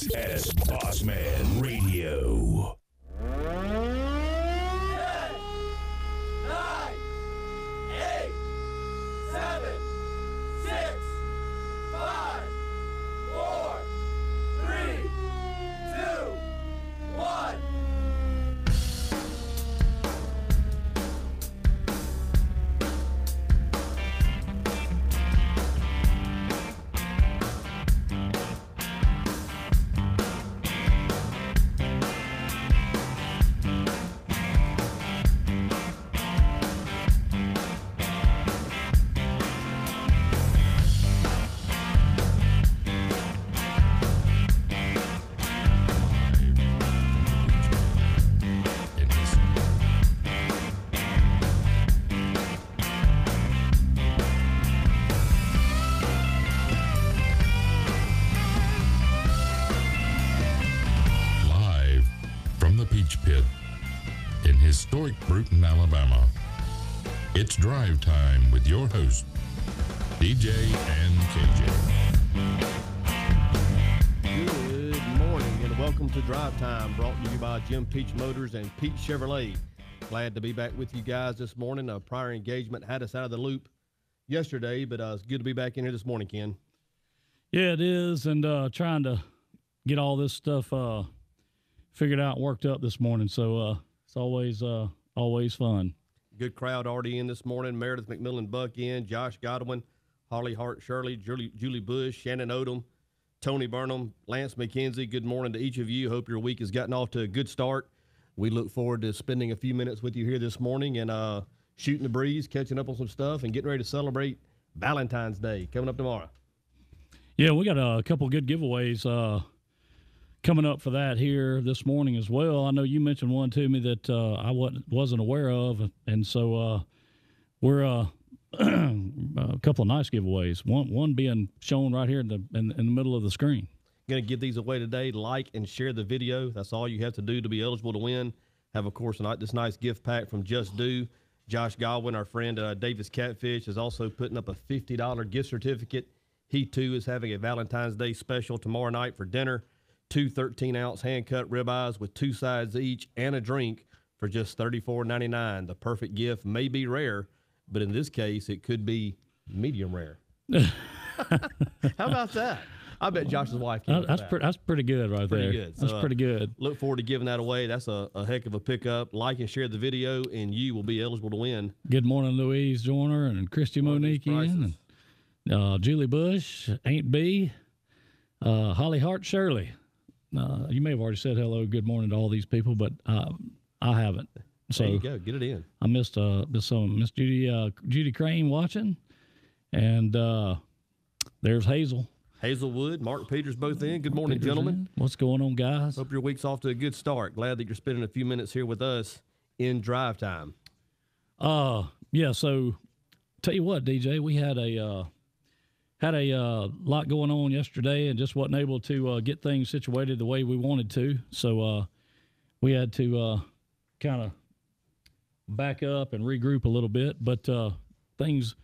This is Bossman Radio. 10, 9, 8, 7, 6, 5, 4, 3, 2, 1. Historic Bruton, Alabama. It's drive time with your host, DJ and KJ. Good morning and welcome to Drive Time, brought to you by Jim Peach Motors and Peach Chevrolet. Glad to be back with you guys this morning. A prior engagement had us out of the loop yesterday, but it's good to be back in here this morning, Ken. Yeah, it is, and trying to get all this stuff figured out and worked up this morning, so it's always fun. Good crowd already in this morning. Meredith McMillan Buck in, Josh Godwin, Holly Hart Shirley, Julie Bush, Shannon Odom, Tony Burnham, Lance McKenzie. Good morning to each of you. Hope your week has gotten off to a good start. We look forward to spending a few minutes with you here this morning and shooting the breeze, catching up on some stuff, and getting ready to celebrate Valentine's Day coming up tomorrow. Yeah, we got a couple good giveaways coming up for that here this morning as well. I know you mentioned one to me that I wasn't aware of, and so we're a couple of nice giveaways. One being shown right here in the middle of the screen. Going to give these away today. Like and share the video. That's all you have to do to be eligible to win. Have, of course, this nice gift pack from Just Do. Josh Godwin, our friend Davis Catfish, is also putting up a $50 gift certificate. He, too, is having a Valentine's Day special tomorrow night for dinner. 2 13-ounce hand-cut ribeyes with 2 sides each and a drink for just $34.99. The perfect gift may be rare, but in this case, it could be medium rare. How about that? I bet Josh's wife can. That's pretty good right there. Good. That's pretty good. Look forward to giving that away. That's a heck of a pickup. Like and share the video, and you will be eligible to win. Good morning, Louise Joyner and Christy Monique in, and Julie Bush, Aunt B, Holly Hart Shirley. You may have already said hello, good morning to all these people, but I haven't. So there you go. Get it in. I missed some Miss Judy Crane watching, and there's Hazel. Hazelwood, Mark Peters both in. Good morning, gentlemen. What's going on, guys? Hope your week's off to a good start. Glad that you're spending a few minutes here with us in Drive Time. Yeah, so tell you what, DJ, we had a lot going on yesterday and just wasn't able to get things situated the way we wanted to. So we had to kind of back up and regroup a little bit, but things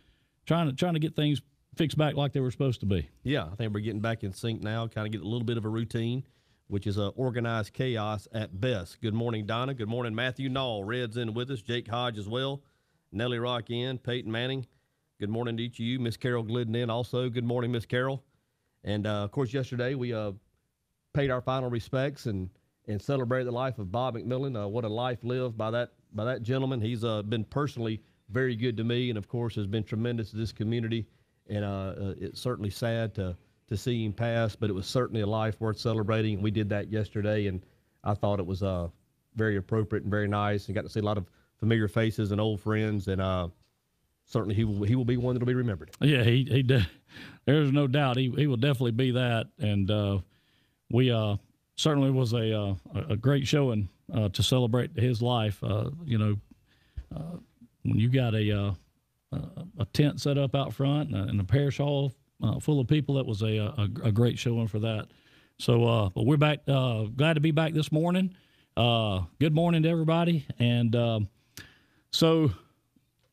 trying to get things fixed back like they were supposed to be. Yeah, I think we're getting back in sync now, kind of get a little bit of a routine, which is organized chaos at best. Good morning, Donna. Good morning, Matthew Knoll. Red's in with us. Jake Hodge as well. Nellie Rock in. Peyton Manning. Good morning to each of you. Miss Carol Glidden in also. Good morning, Miss Carol. And, of course, yesterday we paid our final respects and celebrated the life of Bob McMillan. What a life lived by that gentleman. He's been personally very good to me and, of course, has been tremendous to this community. And it's certainly sad to see him pass, but it was certainly a life worth celebrating. We did that yesterday, and I thought it was very appropriate and very nice, and got to see a lot of familiar faces and old friends, and certainly he will be one that will be remembered. Yeah, there's no doubt he will definitely be that, and we certainly was a great showing to celebrate his life. When you got a tent set up out front and a parish hall full of people, that was a great showing for that. So, but we're back. Glad to be back this morning. Good morning to everybody. And so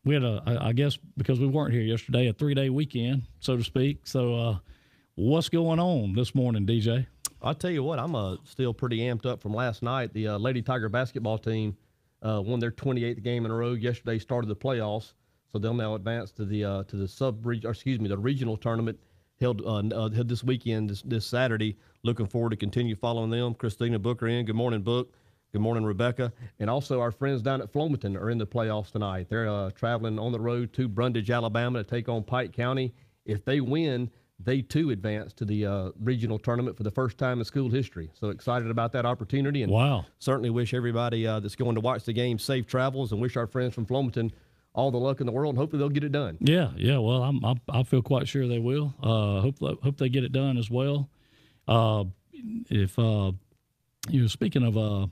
we had I guess because we weren't here yesterday, a 3-day weekend, so to speak. So what's going on this morning, DJ? I'll tell you what, I'm still pretty amped up from last night. The Lady Tiger basketball team won their 28th game in a row. Yesterday started the playoffs, so they'll now advance to the the regional tournament held this weekend, this Saturday. Looking forward to continue following them. Christina Booker in. Good morning, Book. Good morning, Rebecca. And also our friends down at Flomaton are in the playoffs tonight. They're traveling on the road to Brundage, Alabama to take on Pike County. If they win, they too advance to the regional tournament for the first time in school history. So excited about that opportunity. And wow. Certainly wish everybody that's going to watch the game safe travels, and wish our friends from Flomaton all the luck in the world, and hopefully they'll get it done. Yeah. Well, I feel quite sure they will. Hope they get it done as well. Speaking of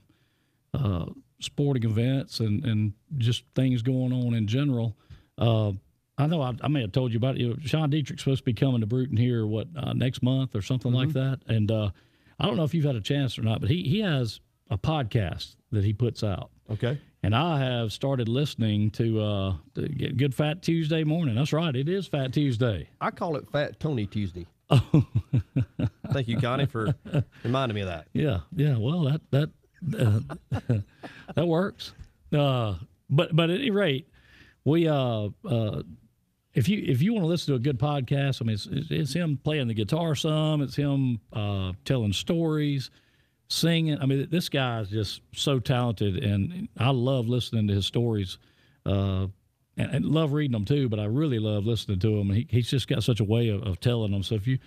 sporting events and just things going on in general, I know I may have told you about it. Sean Dietrich's supposed to be coming to Bruton here, next month or something like that. And I don't know if you've had a chance or not, but he has a podcast that he puts out. Okay. And I have started listening to Good Fat Tuesday morning. That's right. It is Fat Tuesday. I call it Fat Tony Tuesday. Oh. Thank you, Connie, for reminding me of that. Yeah. Well, that that works. But at any rate, we if you want to listen to a good podcast, I mean, it's him playing the guitar some. It's him telling stories, singing. I mean, this guy is just so talented, and I love listening to his stories, and love reading them too. But I really love listening to him. He's just got such a way of telling them. So if you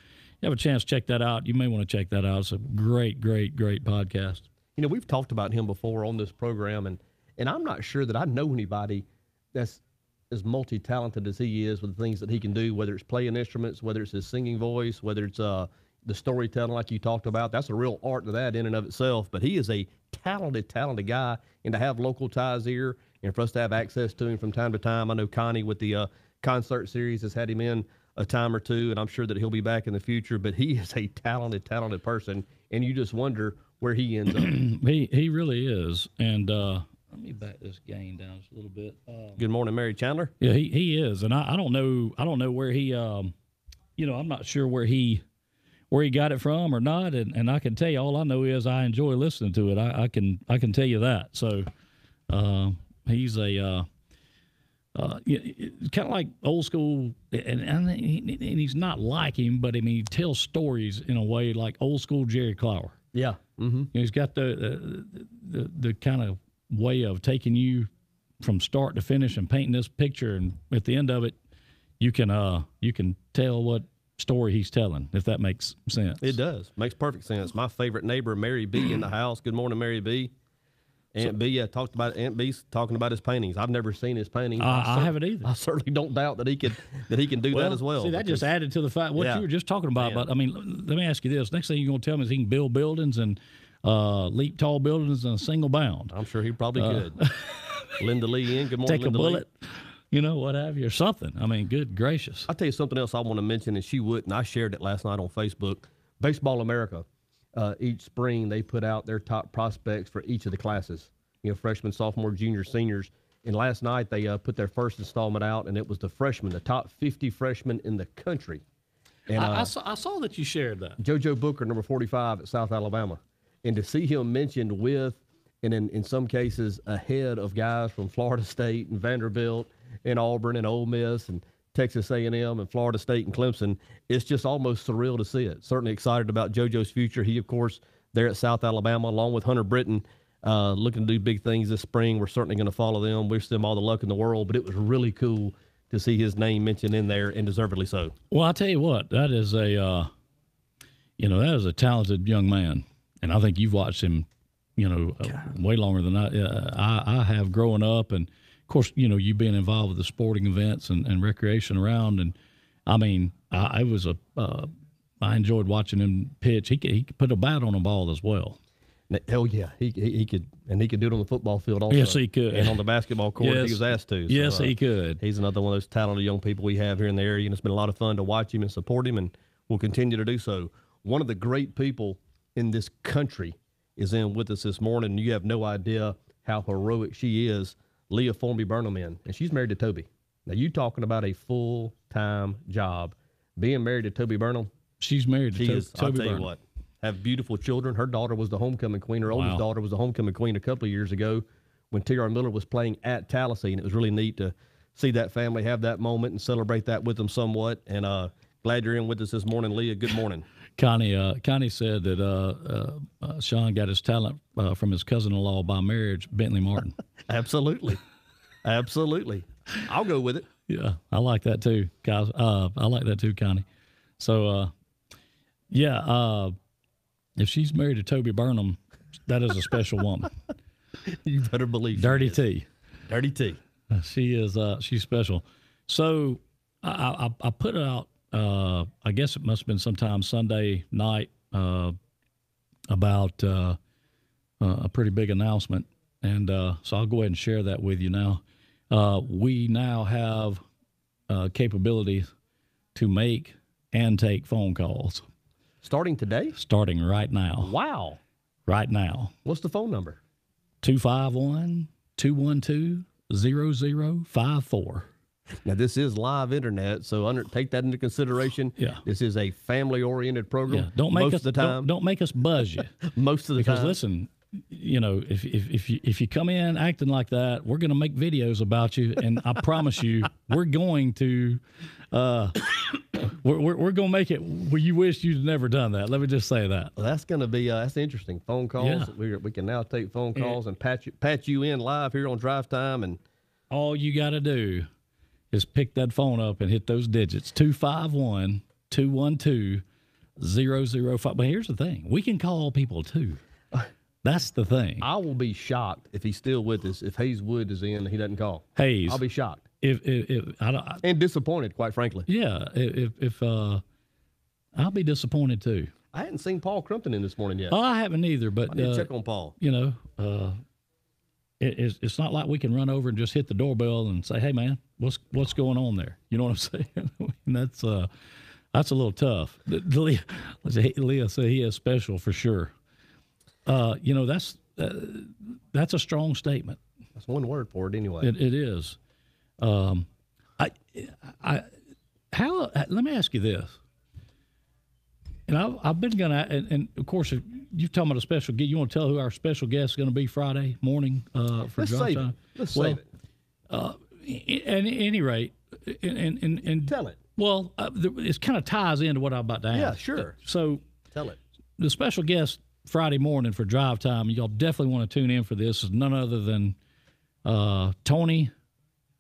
have a chance to check that out, you may want to check that out. It's a great podcast. You know, we've talked about him before on this program, and I'm not sure that I know anybody that's as multi-talented as he is with the things that he can do, whether it's playing instruments, whether it's his singing voice, whether it's the storytelling like you talked about. That's a real art to that in and of itself. But he is a talented guy, and to have local ties here and for us to have access to him from time to time. I know Connie with the concert series has had him in a time or two, and I'm sure that he'll be back in the future. But he is a talented person, and you just wonder where he ends up. He really is. And let me back this gain down just a little bit. Good morning, Mary Chandler. Yeah, he is, and I don't know where he, I'm not sure where he got it from or not, and I can tell you, all I know is I enjoy listening to it. I can tell you that. So he's a kind of like old school, and he's not like him, but I mean he tells stories in a way like old school Jerry Clower. Yeah, mm-hmm. He's got the kind of way of taking you from start to finish and painting this picture, and at the end of it, you can tell what story he's telling, if that makes sense. It does. Makes perfect sense. My favorite neighbor, Mary B, in the house. Good morning, Mary B. Aunt B's talking about his paintings. I've never seen his paintings. I haven't either. I certainly don't doubt that he can do that as well. See, that just added to the fact what you were just talking about. Man. But I mean, let me ask you this: next thing you're going to tell me is he can build buildings and leap tall buildings in a single bound. I'm sure he probably could. Linda Lee in. Good morning, Take Linda a bullet, what have you, or something. I mean, good gracious. I'll tell you something else I want to mention, and she wouldn't. I shared it last night on Facebook. Baseball America. Each spring they put out their top prospects for each of the classes. Freshmen, sophomore, juniors, seniors. And last night they put their first installment out, and it was the freshmen, the top 50 freshmen in the country. And I saw that you shared that. JoJo Booker, number 45 at South Alabama. And to see him mentioned with, and in some cases ahead of guys from Florida State and Vanderbilt and Auburn and Ole Miss and Texas A&M and Florida State and Clemson, it's just almost surreal to see it. Certainly excited about JoJo's future. He, of course, there at South Alabama, along with Hunter Britton, looking to do big things this spring. We're certainly going to follow them. Wish them all the luck in the world, but it was really cool to see his name mentioned in there, and deservedly so. Well, I'll tell you what, that is a talented young man, and I think you've watched him, way longer than I have growing up, and of course, you being involved with the sporting events and recreation around, and I mean, I enjoyed watching him pitch. He could put a bat on a ball as well. Oh yeah, he could, and he could do it on the football field also. Yes, he could, and on the basketball court if he was asked to. So, yes, he could. He's another one of those talented young people we have here in the area, and it's been a lot of fun to watch him and support him, and we'll continue to do so. One of the great people in this country is in with us this morning, and you have no idea how heroic she is. Leah Formby Burnham in, and she's married to Toby. Now you talking about a full-time job, being married to Toby Burnham. She's married to Toby Burnham. I'll tell you what. have beautiful children. Her daughter was the homecoming queen. Her oldest daughter was the homecoming queen a couple of years ago when T.R. Miller was playing at Tallahassee, and it was really neat to see that family have that moment and celebrate that with them somewhat. And glad you're in with us this morning, Leah. Good morning. Connie said that Sean got his talent from his cousin-in-law by marriage, Bentley Martin. Absolutely. Absolutely. I'll go with it. Yeah, I like that too, guys. I like that too, Connie. So, if she's married to Toby Burnham, that is a special woman. You better believe Dirty T. Dirty T. She is. She's special. So I put out. I guess it must have been sometime Sunday night about a pretty big announcement, and so I'll go ahead and share that with you now. We now have capabilities to make and take phone calls. Starting today? Starting right now. Wow. Right now. What's the phone number? 251-212-0054. Now, this is live internet, so take that into consideration. Yeah. This is a family-oriented program. Yeah. Don't make most us of the time. Don't make us buzz you. Most of the time. Because listen, if you come in acting like that, we're going to make videos about you, and I promise you, we're going to we're going to make it where you wish you'd never done that. Let me just say that. Well, that's going to be that's interesting. Phone calls. Yeah. We can now take phone calls and patch you in live here on Drive Time, and all you got to do is pick that phone up and hit those digits 251-212-0055. But here's the thing: we can call people too. That's the thing. I will be shocked if he's still with us. If Hayes Wood is in, and he doesn't call. Hayes, I'll be shocked. And disappointed, quite frankly. Yeah, if I'll be disappointed too. I hadn't seen Paul Crumpton in this morning yet. Oh, I haven't either. But I need to check on Paul. It's not like we can run over and just hit the doorbell and say, "Hey, man, what's going on there?" You know what I'm saying? That's a little tough. Leah said he is special for sure. That's a strong statement. That's one word for it, anyway. It is. Let me ask you this. And I've been gonna, and of course, if you're talking about a special guest, you want to tell who our special guest is going to be Friday morning for Let's drive save time? it. Let's save it. At any rate, and tell it. Well, it kind of ties into what I'm about to ask. Yeah, sure. So tell it. The special guest Friday morning for drive time, y'all definitely want to tune in for this, is none other than Tony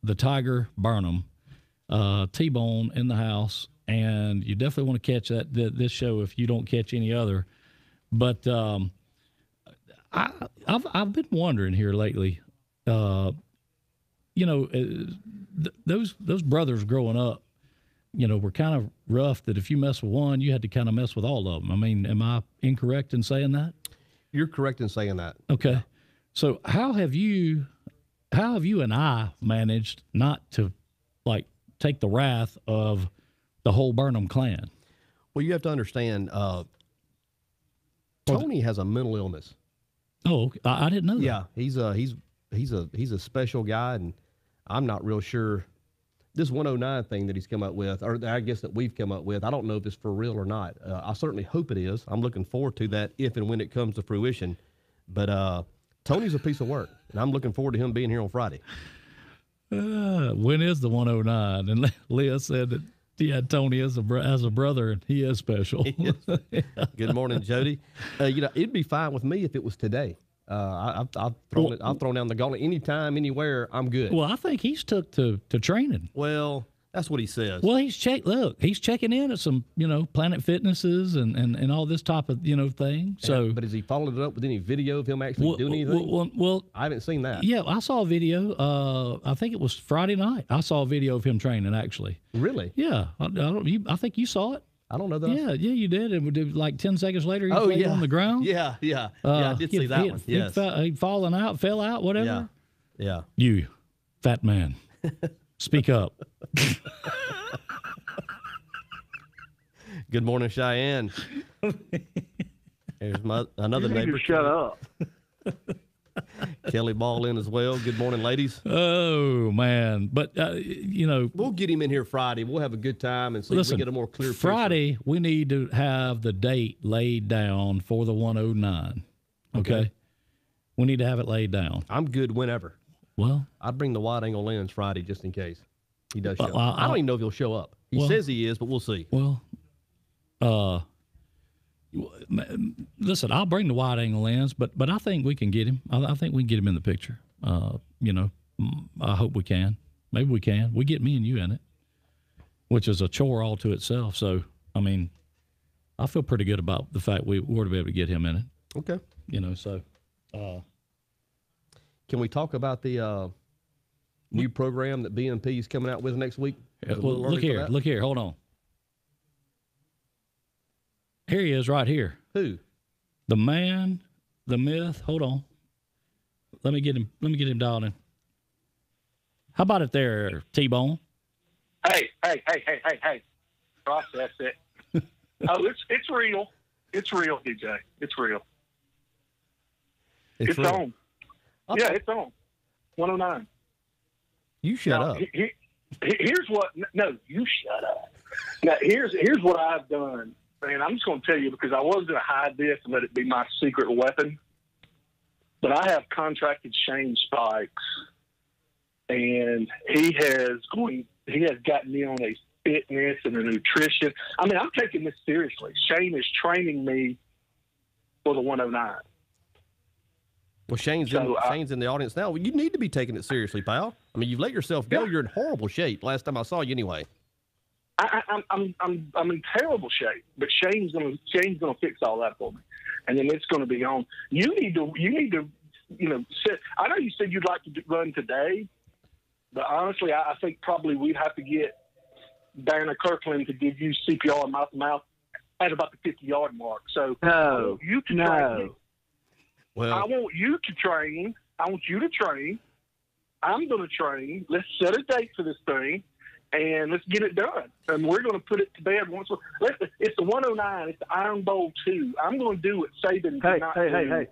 the Tiger Burnham, T-Bone in the house, and you definitely want to catch this show if you don't catch any other. But I've been wondering here lately, those brothers growing up, were kind of rough, that if you mess with one, you had to kind of mess with all of them. I mean, am I incorrect in saying that? You're correct in saying that. Okay. So how have you and I managed not to, take the wrath of the whole Burnham clan? Well, you have to understand, Tony has a mental illness. Oh, I didn't know that. Yeah, he's a special guy, and I'm not real sure. This 109 thing that he's come up with, or I guess that we've come up with, I don't know if it's for real or not. I certainly hope it is. I'm looking forward to that if and when it comes to fruition. But Tony's a piece of work, and I'm looking forward to him being here on Friday. When is the 109? And Leah said that he had Tony as a brother, and he is special. Good morning, Jody. It'd be fine with me if it was today. I've thrown down the gauntlet. Anytime, anywhere, I'm good. Well, I think he's took to training. Well, that's what he says. Well, he's checking in at some, Planet Fitnesses and all this type of, thing. So, but has he followed it up with any video of him actually doing anything? Well, I haven't seen that. Yeah, I saw a video. I think it was Friday night. I saw a video of him training, actually. Really? Yeah. I think you saw it. I don't know that. Yeah, you did. And we did, 10 seconds later, he was on the ground. Yeah. I did see that one. Yes. He'd fallen out, fell out, whatever. Yeah. You, fat man, speak up. Good morning, Cheyenne. Here's another neighbor. Shut up. Kelly Ball in as well. Good morning, ladies. Oh, man. But, We'll get him in here Friday. We'll have a good time and see if we get a more clear picture. Friday, we need to have the date laid down for the 109. Okay? We need to have it laid down. I'm good whenever. Well, I'd bring the wide-angle lens Friday just in case he does show up. I I don't even know if he'll show up. He says he is, but we'll see. Well, listen, I'll bring the wide-angle lens, but I think we can get him. I think we can get him in the picture. I hope we can. Maybe we can. We get me and you in it, which is a chore all to itself. So, I mean, I feel pretty good about the fact we were to be able to get him in it. Okay. So. Can we talk about the new program that BMP is coming out with next week? Well, look here. Hold on. Here he is right here. Who? The man, the myth. Hold on. Let me get him dialed in. How about it there, T-Bone? Hey. Process it. Oh, it's real. It's real, DJ. It's real. It's real. on. Okay. Yeah, it's on. 109. You shut up. Here's what. No, you shut up. Now, here's what I've done. And I'm just going to tell you because I was going to hide this and let it be my secret weapon. But I have contracted Shane Spikes, and he has gotten me on a fitness and a nutrition. I mean, I'm taking this seriously. Shane is training me for the 109. Well, Shane's in the audience now. Well, you need to be taking it seriously, pal. I mean, you've let yourself go. You're in horrible shape. Last time I saw you, anyway. I'm in terrible shape, but Shane's gonna fix all that for me, and then it's gonna be on. You need to sit. I know you said you'd like to run today, but honestly, I think probably we'd have to get Dana Kirkland to give you CPR mouth to mouth at about the 50-yard mark. So you can train. Well, I want you to train. I'm going to train. Let's set a date for this thing, and let's get it done. And we're going to put it to bed once. It's the 109. It's the Iron Bowl 2. I'm going to do what Saban did not do. Hey.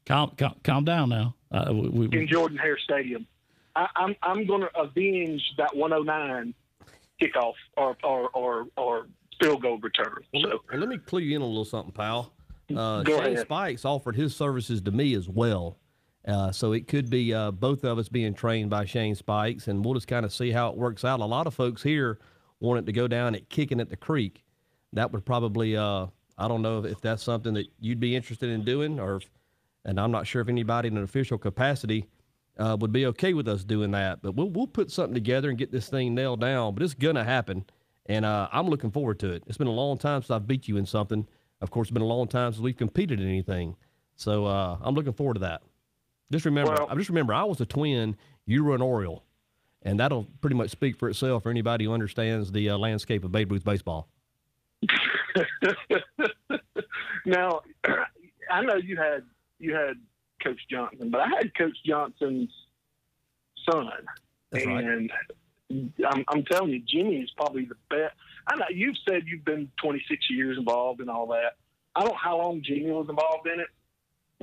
Calm down now. In Jordan-Hare Stadium. I'm going to avenge that 109 kickoff or field goal return. Well, let me clue you in a little something, pal. Go Shane ahead. Spikes offered his services to me as well. So it could be both of us being trained by Shane Spikes, and we'll just kind of see how it works out. A lot of folks here want it to go down at Kicking at the Creek. That would probably, I don't know if that's something that you'd be interested in doing, and I'm not sure if anybody in an official capacity would be okay with us doing that. But we'll put something together and get this thing nailed down. But it's going to happen, and I'm looking forward to it. It's been a long time since I've beat you in something. Of course, it's been a long time since we've competed in anything. So I'm looking forward to that. Just remember, I was a Twin, you were an Oriole, and that'll pretty much speak for itself for anybody who understands the landscape of Babe Ruth baseball. Now, I know you had Coach Johnson, but I had Coach Johnson's son. That's right. And I'm telling you, Jimmy is probably the best. I know you've said you've been 26 years involved in all that. I don't know how long Jimmy was involved in it.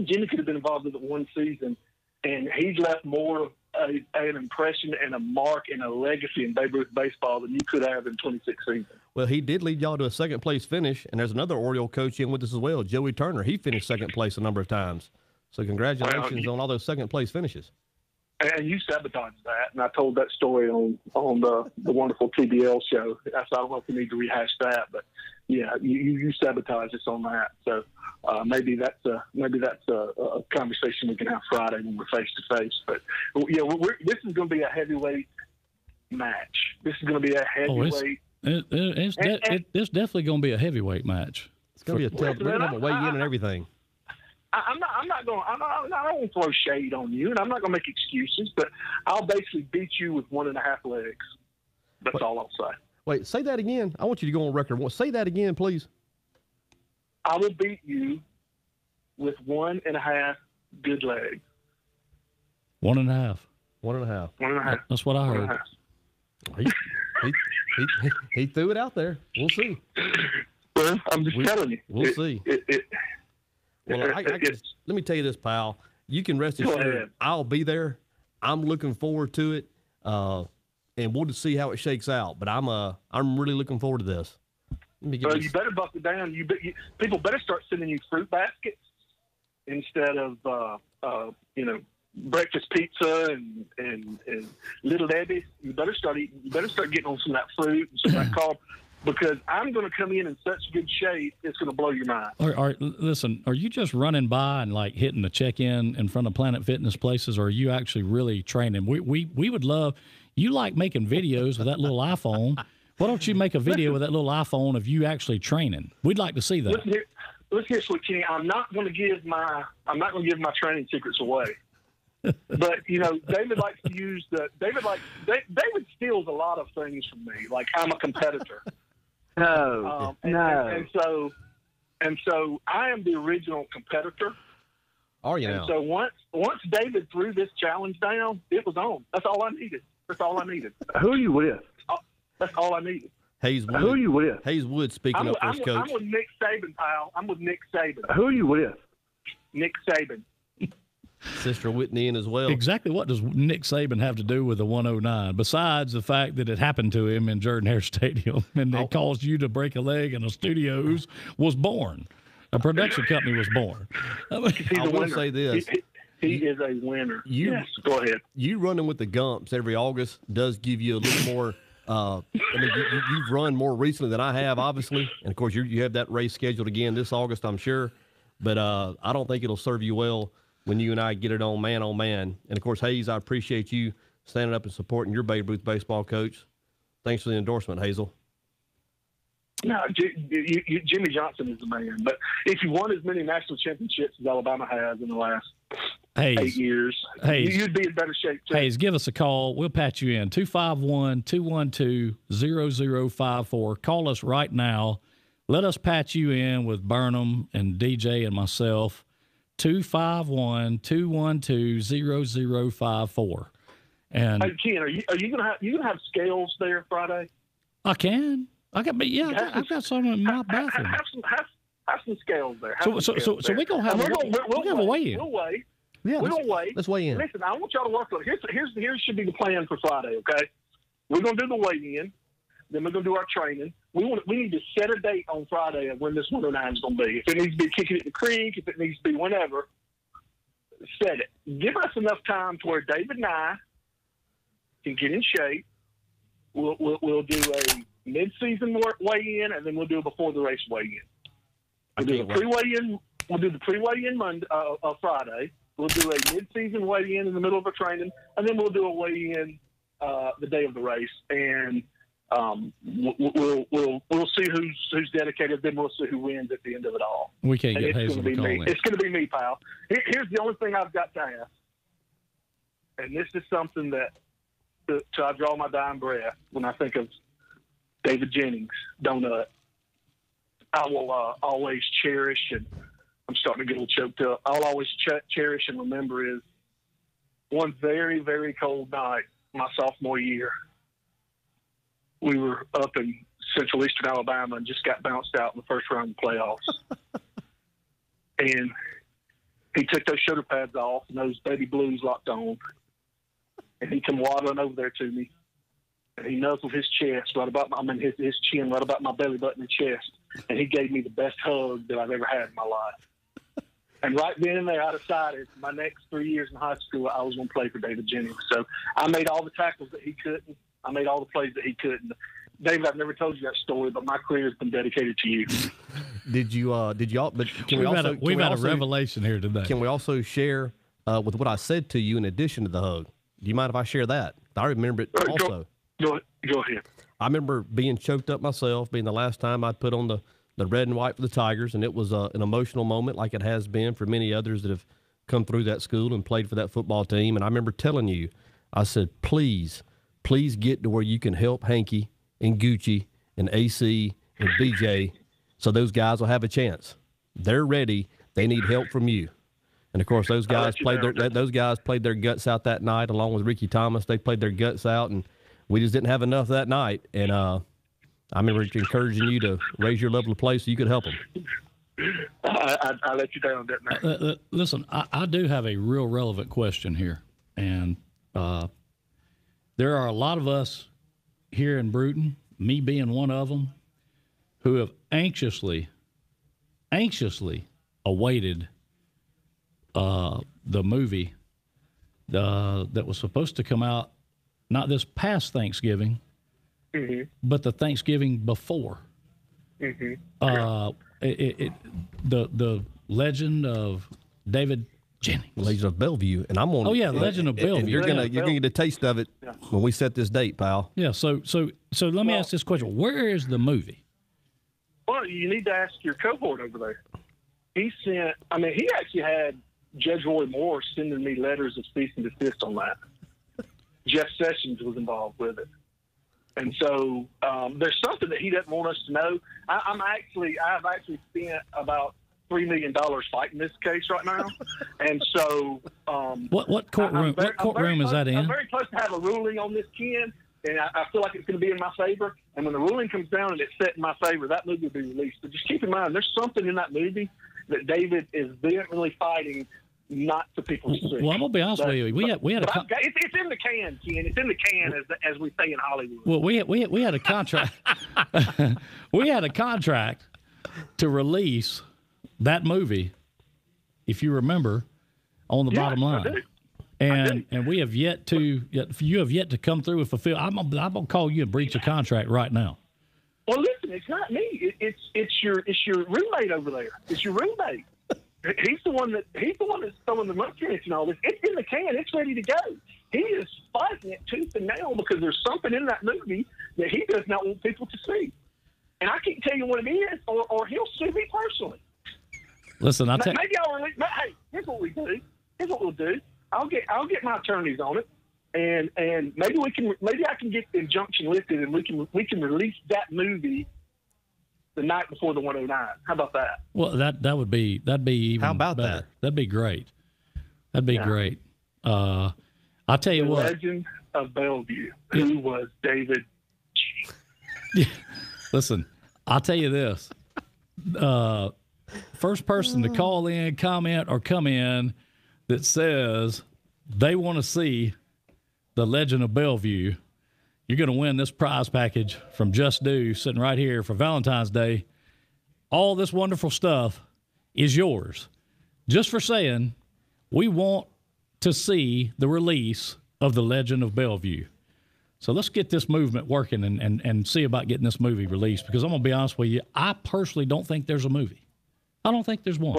Jimmy could have been involved in it one season, and he's left more an impression and a mark and a legacy in Babe Ruth baseball than you could have in 26 seasons. Well, he did lead y'all to a second-place finish, and there's another Oriole coach in with us as well, Joey Turner. He finished second place a number of times. So congratulations on all those second-place finishes. And you sabotaged that, and I told that story on the wonderful TBL show. So I don't know if we need to rehash that, but yeah, you sabotaged us on that. So maybe that's a conversation we can have Friday when we're face to face. But yeah, this is going to be a heavyweight match. This is going to be a heavyweight. It's definitely going to be a heavyweight match. It's going to be we're going to have a weigh in and everything. I don't want to throw shade on you, and I'm not going to make excuses, but I'll basically beat you with 1.5 legs. That's all I'll say. Wait, say that again. I want you to go on record. Say that again, please. I will beat you with 1.5 good legs. 1.5. 1.5. 1.5. That's what I heard. He threw it out there. We'll see. Well, I'm just telling you. We'll see. Well, let me tell you this, pal. you can rest assured I'll be there. I'm looking forward to it, and we'll just see how it shakes out. But I'm really looking forward to this. Well, you better buckle down. People better start sending you fruit baskets instead of breakfast pizza and Little Debbie's. You better start eating. You better start getting on some of that fruit and some of that carb, because I'm going to come in such good shape, it's going to blow your mind. Listen, are you just running by and like hitting the check-in in front of Planet Fitness places, or are you actually really training? We would love. You like making videos with that little iPhone. Why don't you make a video with that little iPhone of you actually training? We'd like to see that. Listen here, Sweet Kenny. I'm not going to give my training secrets away. But David likes to use David steals a lot of things from me. Like, I'm a competitor. No. And so I am the original competitor. Are you now? And so once David threw this challenge down, it was on. That's all I needed. Who are you with? That's all I needed. Hayes Wood. Who are you with? Hayes Wood speaking up for his coach. I'm with Nick Saban, pal. I'm with Nick Saban. Who are you with? Nick Saban. Sister Whitney in as well. Exactly what does Nick Saban have to do with the 109, besides the fact that it happened to him in Jordan-Hare Stadium and it caused you to break a leg and a studio was born. A production company was born. I want to say this. He is a winner. Yes, go ahead. You running with the Gumps every August does give you a little more you've run more recently than I have, obviously. And, of course, you have that race scheduled again this August, I'm sure. But I don't think it'll serve you well when you and I get it on man. And, of course, Hayes, I appreciate you standing up and supporting your Babe Ruth baseball coach. Thanks for the endorsement, Hazel. No, Jimmy Johnson is the man. But if you won as many national championships as Alabama has in the last 8 years, you'd be in better shape, too. Hayes, give us a call. We'll patch you in. 251-212-0054. Call us right now. Let us patch you in with Burnham and DJ and myself. 251-212-0054. And hey, Ken, are you gonna have scales there Friday? I can. I've got some in my bathroom. Have some scales there. So we're gonna have a weigh-in. We'll weigh. Yeah, we're gonna weigh. Let's weigh in. Listen, I want y'all to work on. Here should be the plan for Friday. Okay, we're gonna do the weigh-in. Then we're gonna do our training. We need to set a date on Friday of when this 109 is gonna be. If it needs to be kicking it in the creek, if it needs to be whenever, set it. Give us enough time to where David and I can get in shape. We'll do a mid-season weigh-in, and then we'll do a before the race weigh-in. We'll do the pre-weigh-in. We'll do the pre-weigh-in Monday, Friday. We'll do a mid-season weigh-in in the middle of our training, and then we'll do a weigh-in the day of the race. And we'll see who's dedicated. Then we'll see who wins at the end of it all. We can't get Hazel to call in. It's going to be me, pal. Here's the only thing I've got to ask, and this is something that I draw my dying breath when I think of David Jennings, Donut. I will always cherish, and I'm starting to get a little choked up. I'll always cherish and remember is one very, very cold night my sophomore year. We were up in central eastern Alabama and just got bounced out in the first round of the playoffs. And he took those shoulder pads off and those baby blues locked on. And he come waddling over there to me. And he nuzzled his chest his chin right about my belly button and chest. And he gave me the best hug that I've ever had in my life. And right then and there, I decided my next 3 years in high school, I was going to play for David Jennings. So I made all the tackles that he couldn't. I made all the plays that he couldn't. David, I've never told you that story, but my career has been dedicated to you. Did y'all? But we've had a revelation here today. Can we also share with what I said to you in addition to the hug? Do you mind if I share that? I remember it also. Go ahead. I remember being choked up myself, being the last time I put on the red and white for the Tigers, and it was an emotional moment like it has been for many others that have come through that school and played for that football team. And I remember telling you, I said, please get to where you can help Hanky and Gucci and AC and BJ so those guys will have a chance. They're ready. They need help from you. And, of course, those guys played their guts out that night along with Ricky Thomas. They played their guts out, and we just didn't have enough that night. And I remember encouraging you to raise your level of play so you could help them. I let you down, didn't I? Listen, I do have a real relevant question here, and there are a lot of us here in Bruton, me being one of them, who have anxiously awaited the movie that was supposed to come out not this past Thanksgiving, but the Thanksgiving before. The Legend of David Jennings. Legend of Bellevue, and I'm on. Oh yeah, Legend of Bellevue. And you're gonna get a taste of it when we set this date, pal. Yeah. So let me ask this question: where is the movie? Well, you need to ask your cohort over there. He actually had Judge Roy Moore sending me letters of cease and desist on that. Jeff Sessions was involved with it. And so there's something that he doesn't want us to know. I've actually spent about $3 million fighting this case right now. And so what courtroom is that in? I'm very close to have a ruling on this, Ken, and I feel like it's going to be in my favor. And when the ruling comes down and it's set in my favor, that movie will be released. But just keep in mind, there's something in that movie that David is vehemently fighting not for people to see. Well, I'm gonna be honest with you. We had a it's in the can, Ken. It's in the can, as we say in Hollywood. Well, we had a contract. We had a contract to release that movie, if you remember, on the bottom line. I do. And we have yet to. You have yet to come through and fulfill. I'm gonna call you a breach of contract right now. Well, listen, it's not me. It's your roommate over there. It's your roommate. He's the one that's throwing the monkey wrench and all this. It's in the can. It's ready to go. He is fighting it tooth and nail because there's something in that movie that he does not want people to see. And I can't tell you what it is, or he'll sue me personally. Listen, maybe I'll release. Hey, here's what we do. Here's what we'll do. I'll get my attorneys on it, and maybe I can get the injunction lifted, and we can release that movie the night before the 109. How about that? Well, that'd be even. How about better. That'd be great. That'd be great. I'll tell you what. Legend of Bellevue. Who was David? Listen, I'll tell you this. First person to call in, comment, or come in that says they want to see the Legend of Bellevue, you're going to win this prize package from Just Do, sitting right here for Valentine's Day. All this wonderful stuff is yours. Just for saying, we want to see the release of the Legend of Bellevue. So let's get this movement working and see about getting this movie released, because I'm going to be honest with you, I personally don't think there's a movie. I don't think there's one.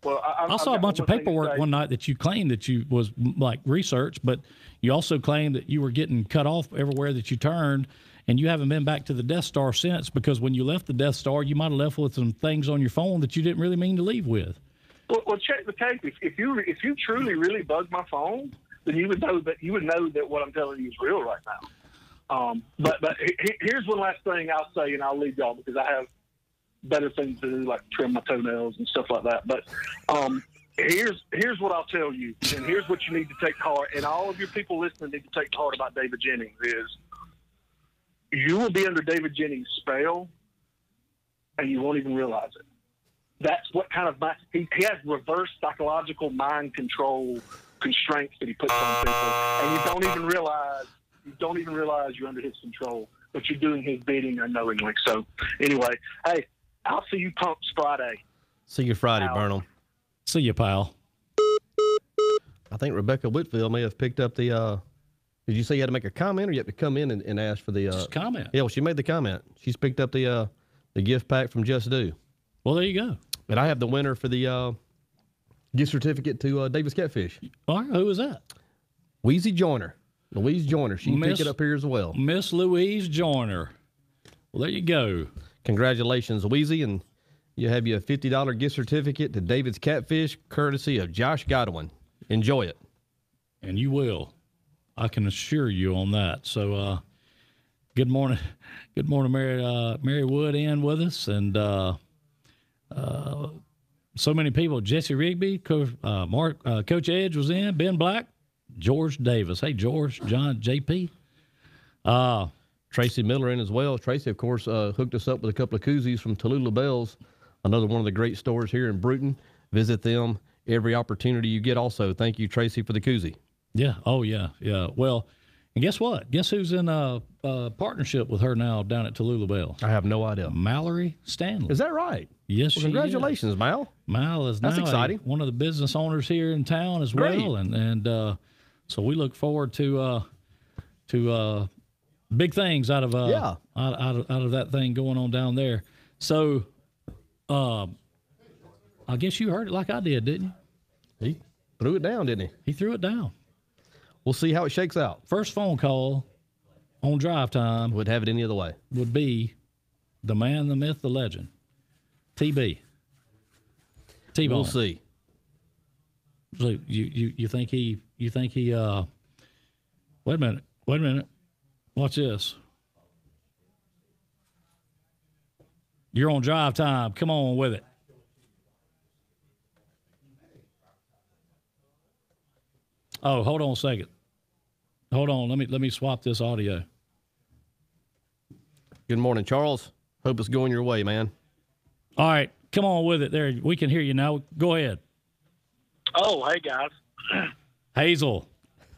Well, I saw a bunch of paperwork one night that you claimed that you was like research, but you also claimed that you were getting cut off everywhere that you turned, and you haven't been back to the Death Star since, because when you left the Death Star, you might have left with some things on your phone that you didn't really mean to leave with. Well, check the tape. If you truly really bugged my phone, then you would know that what I'm telling you is real right now. But here's one last thing I'll say, and I'll leave y'all because I have better things to do, like trim my toenails and stuff like that. But here's what I'll tell you, and here's what you need to take to heart, and all of your people listening need to take to heart about David Jennings is you will be under David Jennings' spell, and you won't even realize it. That's what kind of he has reverse psychological mind control constraints that he puts on people, and you don't even realize you're under his control, but you're doing his bidding unknowingly. So anyway, hey, I'll see you punks Friday. See you Friday, Burnham. See you, pal. I think Rebecca Whitfield may have picked up the. Did you say you had to make a comment, or you have to come in and ask for the Just comment? Yeah, well, she made the comment. She's picked up the gift pack from Just Do. Well, there you go. And I have the winner for the gift certificate to Davis Catfish. All right, who was that? Louise Joyner. She can pick it up here as well. Miss Louise Joyner. Well, there you go. Congratulations, Louise, and you have your $50 gift certificate to David's Catfish, courtesy of Josh Godwin. Enjoy it. And you will. I can assure you on that. So, good morning. Good morning, Mary Wood in with us. And so many people. Jesse Rigby, Coach Edge was in, Ben Black, George Davis. Hey, George, John, JP. Tracy Miller in as well. Tracy, of course, hooked us up with a couple of koozies from Tallulah Bells another one of the great stores here in Bruton. Visit them every opportunity you get. Also, thank you, Tracy, for the koozie. Yeah. Oh, yeah. Yeah. Well, and guess what? Guess who's in a partnership with her now down at Tallulah Bell? I have no idea. Mallory Stanley. Is that right? Yes, Well, she congratulations, is. Mal. Mal is That's now exciting. one of the business owners here in town as Great. well, and so we look forward to big things out of out of that thing going on down there. So, I guess you heard it like I did, didn't you? He threw it down, didn't he? He threw it down. We'll see how it shakes out. First phone call on drive time Would have it any other way. would be the man, the myth, the legend, TB. T-Bone. We'll see. So you think he wait a minute. Watch this. You're on drive time. Come on with it. Oh, hold on a second. Hold on. Let me swap this audio. Good morning, Charles. Hope it's going your way, man. All right, come on with it. There, we can hear you now. Go ahead. Oh, hey guys. Hazel,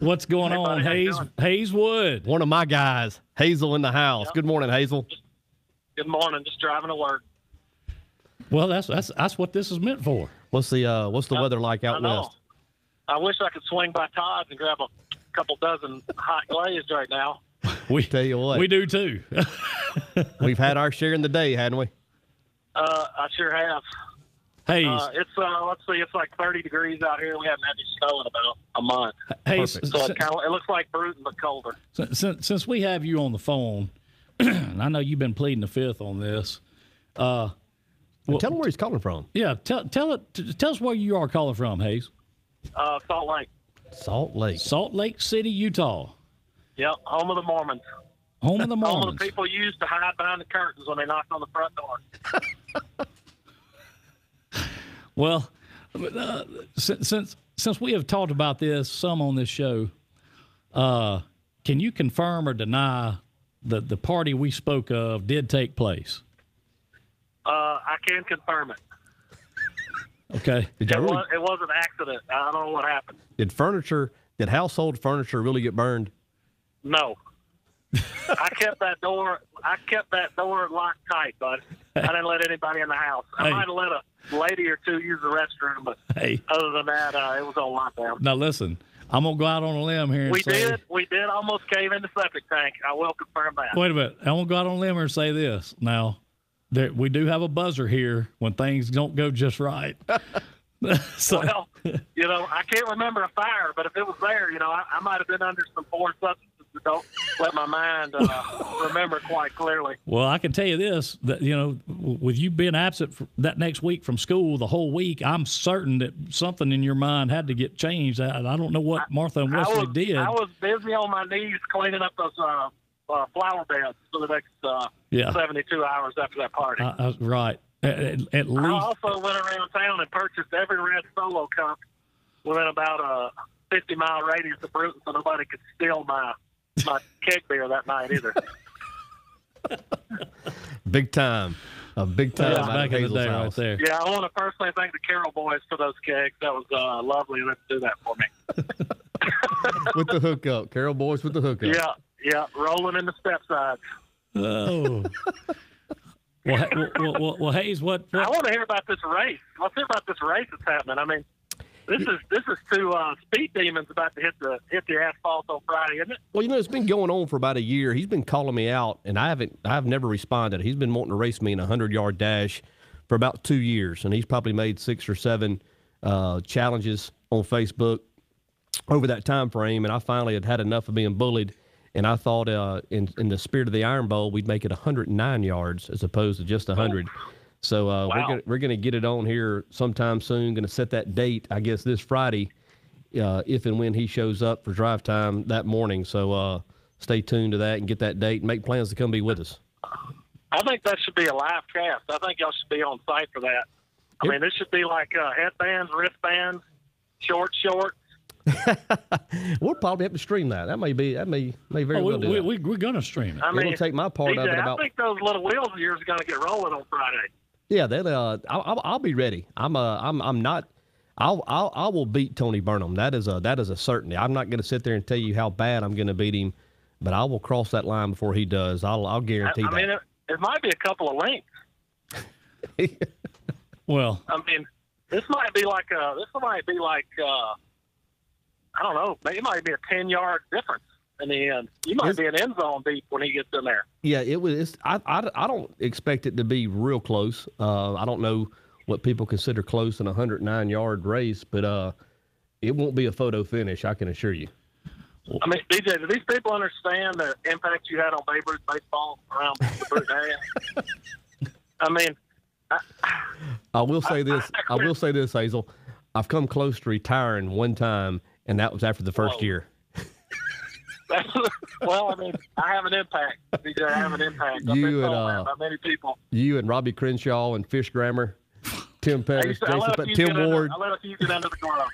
what's going Hey, on? buddy, how you doing? Hayeswood. One of my guys, Hazel, in the house. Yep. Good morning, Hazel. Good morning. Just driving to work. Well, that's what this is meant for. What's the weather like out I know. west? I wish I could swing by Todd's and grab a couple dozen hot glazed right now. We Tell you what, we do too. we've had our share in the day, hadn't we? I sure have. Hayes, It's let's see, it's like 30 degrees out here. We haven't had any snow in about a month. Hayes. perfect. So it looks like Bruton but colder. Since we have you on the phone, and I know you've been pleading the fifth on this. Tell him where he's calling from. Yeah, tell us where you are calling from, Hayes. Salt Lake. Salt Lake. Salt Lake City, Utah, Yep, home of the Mormons. home of the Home of Mormons. the people used to hide behind the curtains when they knocked on the front door. Well, since we have talked about this some on this show, can you confirm or deny that the party we spoke of did take place? I can confirm it. Okay. Did, y'all really, It was an accident. I don't know what happened. did household furniture really get burned? No. I kept that door locked tight, bud. I didn't let anybody in the house. I Hey. might have let a lady or two use the restroom, but Hey, other than that, it was on lockdown. now listen, I'm gonna go out on a limb here and We say, did almost cave in the septic tank. I will confirm that. wait a minute, I'm gonna go out on a limb here and say this. Now, we do have a buzzer here when things don't go just right. So, Well, I can't remember a fire, but if it was there, I might have been under some foreign substances that don't let my mind remember quite clearly. well, I can tell you this: that with you being absent for that next week from school, the whole week, I'm certain that something in your mind had to get changed. I don't know what Martha and Wesley did. I was busy on my knees cleaning up those flower beds for the next 72 hours after that party. Right. At I least. also went around town and purchased every red Solo cup within about a 50-mile radius of Bruton, so nobody could steal my keg beer that night either. Big time. A big time That was out back of in the Hazel's day, right house. there. Yeah, I want to personally thank the Carroll boys for those kegs. That was lovely of them to do that for me. With the hookup. Carol Boys with the hookup. Yeah, rolling in the step sides. Oh. Well, Hayes, what? I want to hear about this race. Let's hear about this race that's happening. I mean, this is two speed demons about to hit the asphalt on Friday, isn't it? Well, it's been going on for about a year. He's been calling me out, and I've never responded. He's been wanting to race me in a 100-yard dash for about 2 years, and he's probably made 6 or 7 challenges on Facebook over that time frame. And I finally had enough of being bullied, and I thought in the spirit of the Iron Bowl, we'd make it 109 yards as opposed to just 100. So Wow. we're gonna get it on here sometime soon. Going to set that date, I guess, this Friday, if and when he shows up for drive time that morning. So stay tuned to that and get that date and make plans to come be with us. I think that should be a live cast. I think y'all should be on site for that. I mean, this should be like headbands, wristbands, shorts. We'll probably have to stream that. That may very well do that. We're gonna stream it. I mean, It'll take my part of DJ, it about. I think those little wheels of yours are going to get rolling on Friday. Yeah, I'll be ready. I'm not. I will beat Tony Burnham. That is a certainty. I'm not going to sit there and tell you how bad I'm going to beat him, but I will cross that line before he does. I'll guarantee that. I mean, it might be a couple of lengths. Well, I mean, this might be like I don't know. It might be a 10-yard difference in the end. You might be an end zone deep when he gets in there. Yeah, it was. I don't expect it to be real close. I don't know what people consider close in a 109-yard race, but it won't be a photo finish. I can assure you. I mean, DJ, do these people understand the impact you had on Babe Ruth baseball around the Brute area? I mean, I will say this. I will say this, Hazel. I've come close to retiring one time, and that was after the first year. Well, I mean, I have an impact, DJ. I have an impact. You and by many people. You and Robbie Crenshaw and Fish Grammar, Tim Pettis, Tim Ward. I let a few get under the glove.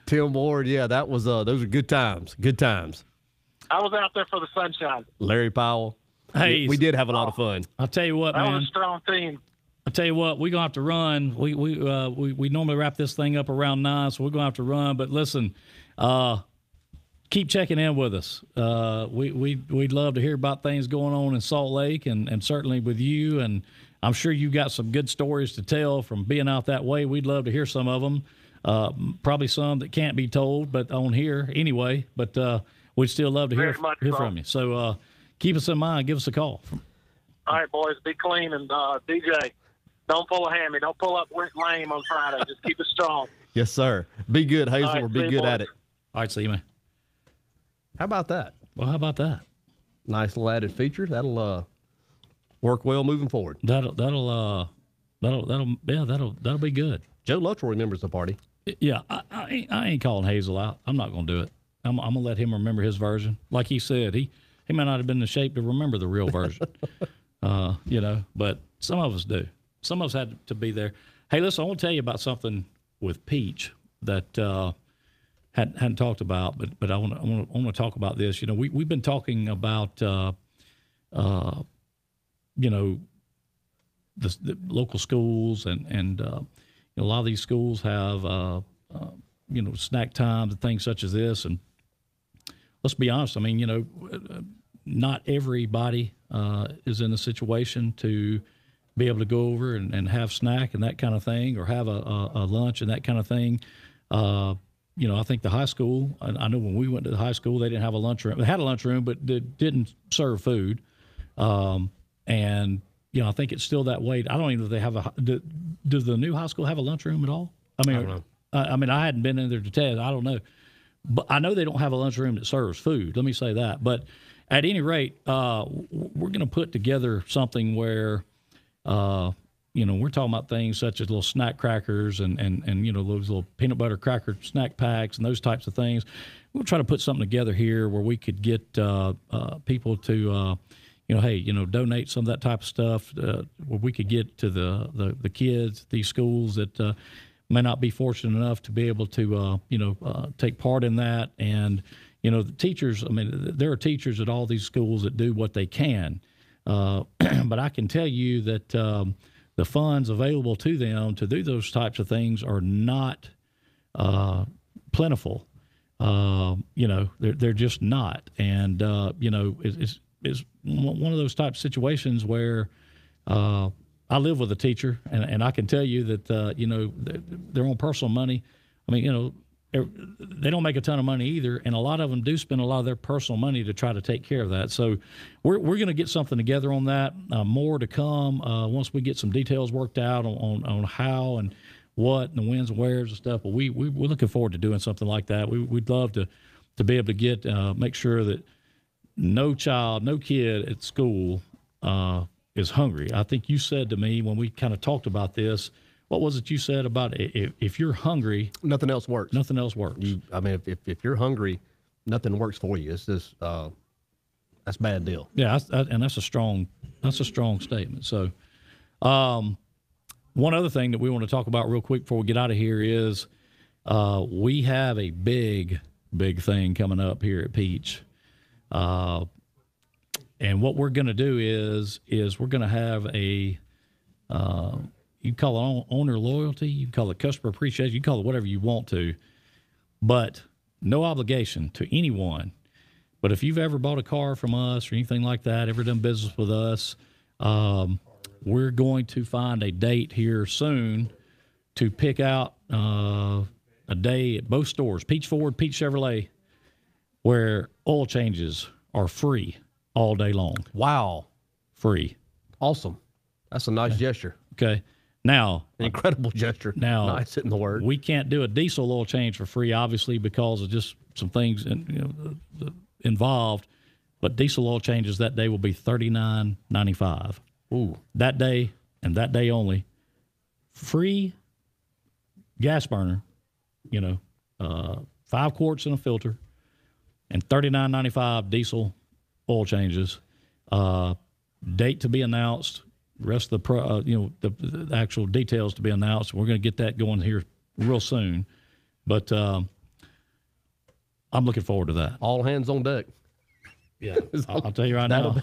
Tim Ward, yeah, that was those are good times. Good times. I was out there for the sunshine. Larry Powell. Hey, we did have a lot of fun. I'll tell you what, that man. was a strong team. I'll tell you what, we're gonna have to run. We normally wrap this thing up around 9, so we're gonna have to run. But listen, keep checking in with us. We'd love to hear about things going on in Salt Lake, and certainly with you. And I'm sure you got some good stories to tell from being out that way. We'd love to hear some of them. Probably some that can't be told, but on here anyway. But we'd still love to hear from you. So keep us in mind. Give us a call. All right, boys, be clean, and DJ, don't pull a hammy. Don't pull up lame on Friday. Just keep it strong. Yes, sir. Be good, Hazel, right, or be good at it. All right, see you, man. How about that? Well, how about that? Nice little added feature. That'll work well moving forward. That'll be good. Joe Luttrell remembers the party. Yeah, I ain't calling Hazel out. I'm not going to do it. I'm going to let him remember his version. Like he said, he might not have been in the shape to remember the real version. But some of us do. Some of us had to be there. Hey, listen, I want to tell you about something with Peach that hadn't talked about, but I want to talk about this. You know, we've been talking about the local schools and a lot of these schools have snack times and things such as this. And let's be honest, I mean, not everybody is in a situation to be able to go over and have snack and that kind of thing, or have a lunch and that kind of thing. I think the high school, I know when we went to the high school, they didn't have a lunchroom. They had a lunchroom, but they didn't serve food. I think it's still that way. I don't even know if they have does the new high school have a lunchroom at all? I don't know. I hadn't been in there to test. I don't know. But I know they don't have a lunchroom that serves food. Let me say that. But at any rate, we're going to put together something where, we're talking about things such as little snack crackers and those little peanut butter cracker snack packs and those types of things. We'll try to put something together here where we could get people to, donate some of that type of stuff where we could get to the kids, these schools that may not be fortunate enough to be able to, take part in that. And, the teachers, there are teachers at all these schools that do what they can. But I can tell you that the funds available to them to do those types of things are not plentiful. They're just not. And, it's one of those type of situations where I live with a teacher, and I can tell you that, their own personal money, they don't make a ton of money either, and a lot of them do spend a lot of their personal money to try to take care of that. So we're going to get something together on that. More to come once we get some details worked out on how and what and the whens and wheres and stuff. But we're looking forward to doing something like that. We'd love to be able to get make sure that no kid at school is hungry. I think you said to me when we kind of talked about this, what was it you said about if you're hungry, nothing else works. Nothing else works. If you're hungry, nothing works for you. It's just that's a bad deal. Yeah, and that's a strong statement. So, one other thing that we want to talk about real quick before we get out of here is we have a big thing coming up here at Peach. And what we're going to do is we're going to have a You call it owner loyalty, you call it customer appreciation, you call it whatever you want to, but no obligation to anyone. But if you've ever bought a car from us or anything like that, ever done business with us, we're going to find a date here soon to pick out a day at both stores, Peach Ford, Peach Chevrolet, where oil changes are free all day long. Wow. Free. Awesome. That's a nice gesture. Okay. Now, An incredible gesture. Now, nice in the word. we can't do a diesel oil change for free, obviously, because of just some things involved. But diesel oil changes that day will be $39.95. Ooh. That day and that day only. Free gas burner, 5 quarts and a filter, and $39.95 diesel oil changes. Date to be announced. Rest of the actual details to be announced. We're going to get that going here real soon, but I'm looking forward to that. All hands on deck. Yeah, I'll tell you right now,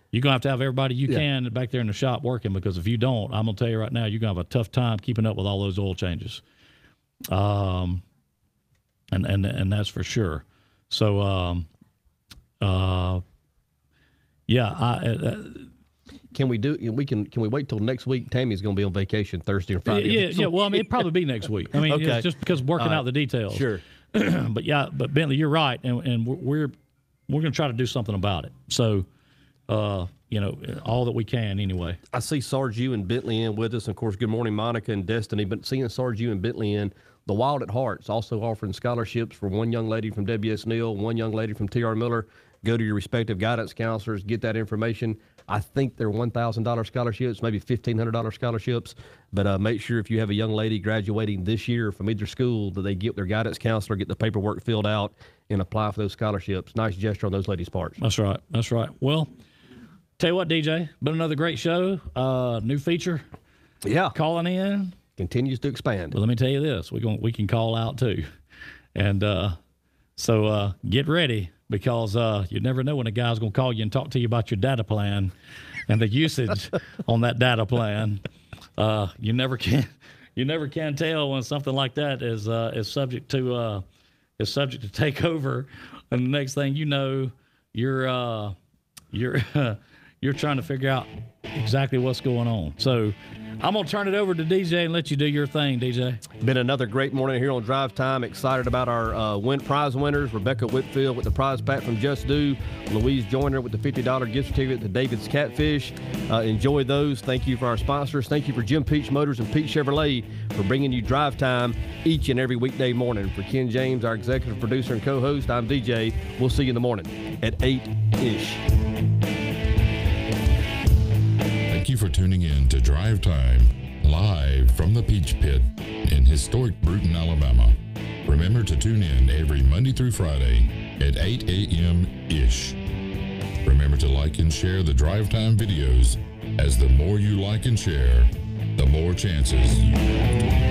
you're going to have everybody you can back there in the shop working, because if you don't, I'm going to tell you right now, you're going to have a tough time keeping up with all those oil changes. And that's for sure. So, Can we wait till next week? Tammy's going to be on vacation Thursday and Friday. Yeah. Well, I mean, it'd probably be next week. I mean, Okay. it's just because working out the details. Sure. But Bentley, you're right, and we're going to try to do something about it. So, all that we can anyway. I see Sarge U and Bentley in with us. And of course, good morning, Monica and Destiny. But seeing Sarge U and Bentley in, the Wild at Heart's also offering scholarships for one young lady from W.S. Neal, one young lady from T.R. Miller. Go to your respective guidance counselors, get that information. I think they're $1,000 scholarships, maybe $1,500 scholarships. But make sure if you have a young lady graduating this year from either school, that they get their guidance counselor, get the paperwork filled out, and apply for those scholarships. Nice gesture on those ladies' parts. That's right. Well, tell you what, DJ, been another great show. New feature. Yeah. Calling in. Continues to expand. But let me tell you this, we can call out too. And so get ready, because you never know when a guy's going to call you and talk to you about your data plan and the usage on that data plan. You never can tell when something like that is subject to take over, and the next thing you know, you're trying to figure out exactly what's going on. So I'm going to turn it over to DJ and let you do your thing, DJ. Been another great morning here on Drive Time. Excited about our prize winners. Rebecca Whitfield with the prize pack from Just Do. Louise Joyner with the $50 gift certificate to David's Catfish. Enjoy those. Thank you for our sponsors. Thank you for Jim Peach Motors and Peach Chevrolet for bringing you Drive Time each and every weekday morning. For Ken James, our executive producer and co-host, I'm DJ. We'll see you in the morning at 8-ish. Thank you for tuning in to Drive Time, live from the Peach Pit in historic Bruton, Alabama. Remember to tune in every Monday through Friday at 8 a.m.-ish. Remember to like and share the Drive Time videos, as the more you like and share, the more chances you have to win.